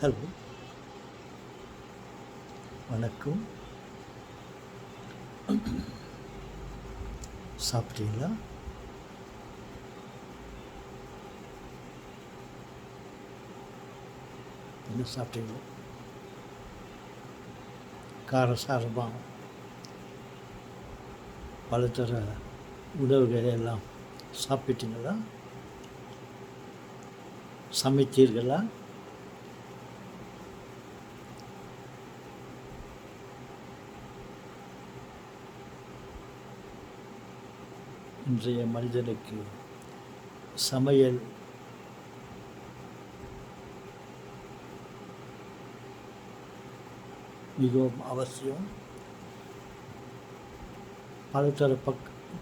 Hello, வணக்கம். சாப்பிட்டீங்களா? என்ன சாப்பிட்டீங்க? காரசாரமாக பலதர உணவுகளை எல்லாம் சாப்பிட்டீங்களா? சமைத்தீர்களா? இன்றைய மனிதனுக்கு சமையல் மிகவும் அவசியம்.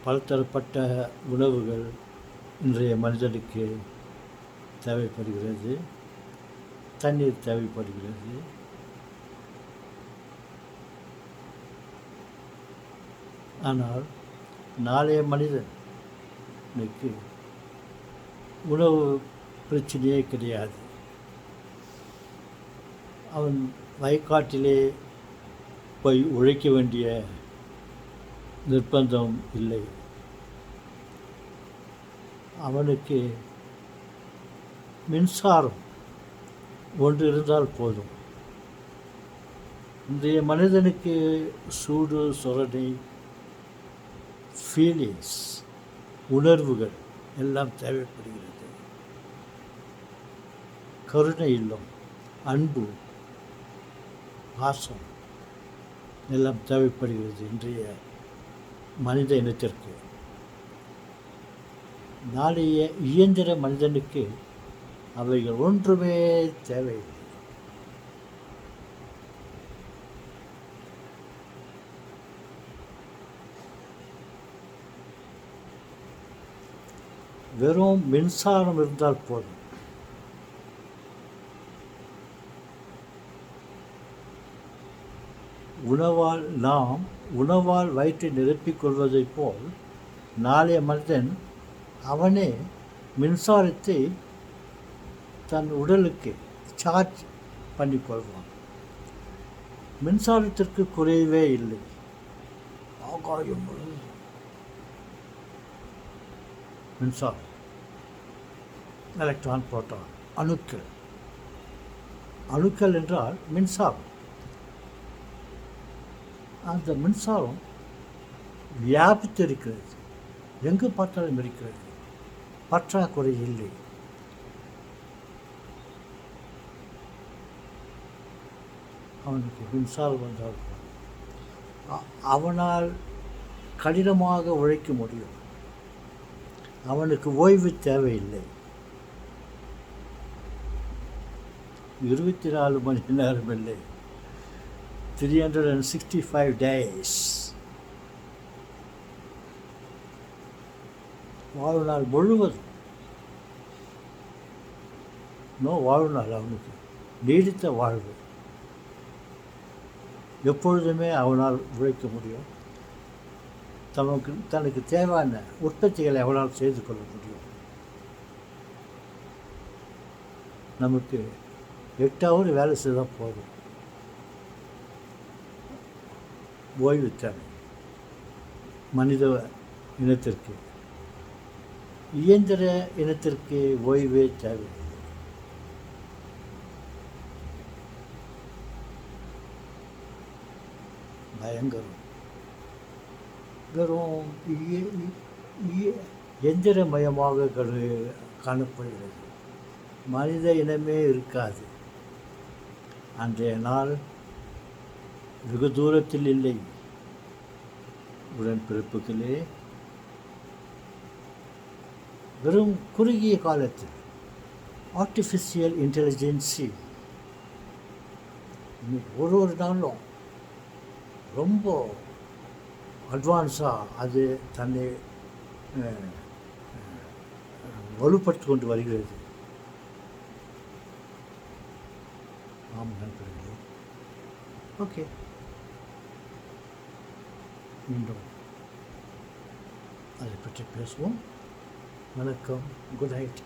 பலதரப்பட்ட உணவுகள் இன்றைய மனிதனுக்கு தேவைப்படுகிறது. தண்ணீர் தேவைப்படுகிறது. ஆனால் நாளைய மனிதனுக்கு உணவு பிரச்சனையே கிடையாது. அவன் வயக்காட்டிலே போய் உழைக்க வேண்டிய நிர்பந்தம் இல்லை. அவனுக்கு மின்சாரம் ஒன்று இருந்தால் போதும். இன்றைய மனிதனுக்கு சூடு சொரணை, ஃபீலிங்ஸ், உணர்வுகள் எல்லாம் தேவைப்படுகிறது. கருணை இல்லம், அன்பு, பாசம் எல்லாம் தேவைப்படுகிறது இன்றைய மனித இனத்திற்கு. நாளைய இயந்திர மனிதனுக்கு அவைகள் ஒன்றுமே தேவையில்லை. வெறும் மின்சாரம் இருந்தால் போதும். உணவால் வயிற்றை நிரப்பிக் கொள்வதைப் போல் நாளைய மனிதன் அவனே மின்சாரத்தை தன் உடலுக்கு சார்ஜ் பண்ணிக்கொள்வான். மின்சாரத்திற்கு குறைவே இல்லை. ஆகாயம் மின்சாரம், எலக்ட்ரான், புரோட்டான், அணுக்கள் என்றால் மின்சாரம். அந்த மின்சாரம் வியாபித்திருக்கிறது, எங்கு பார்த்தாலும் இருக்கிறது. பற்றாக்குறை இல்லை. அவனுக்கு மின்சாரம் வந்தால் அவனால் கடினமாக உழைக்க முடியும். அவனுக்கு ஓய்வு தேவையில்லை. 24 மணி நேரம் இல்லை, 365 days. வாழ்நாள் முழுவதும் வாழ்நாள் அவனுக்கு நீடித்த வாழ்வு. எப்பொழுதுமே அவனால் உழைக்க முடியும். தனக்கு தேவையான உற்பத்திகளை அவனால் செய்து கொள்ள முடியும். நமக்கு 8 hours வேலை செய்தால் போதும். ஓய்வு தேவை மனித இனத்திற்கு. இயந்திர இனத்திற்கு ஓய்வே தேவை. பயங்கரம். வெறும் எந்திரமயமாக காணப்படுகிறது. மனித இனமே இருக்காது. அன்றைய நாள் வெகு தூரத்தில் இல்லை. உடன்பிறப்புகளே, வெறும் குறுகிய காலத்தில் ஆர்டிஃபிஷியல் இன்டெலிஜென்சி ஒரு நாளும் ரொம்ப அட்வான்ஸாக அது தன்னை வலுப்படுத்தி கொண்டு வருகிறது. ஆம் நண்பர்களே, ஓகே, மீண்டும் அதை பற்றி பேசுவோம். வணக்கம், குட் நைட்.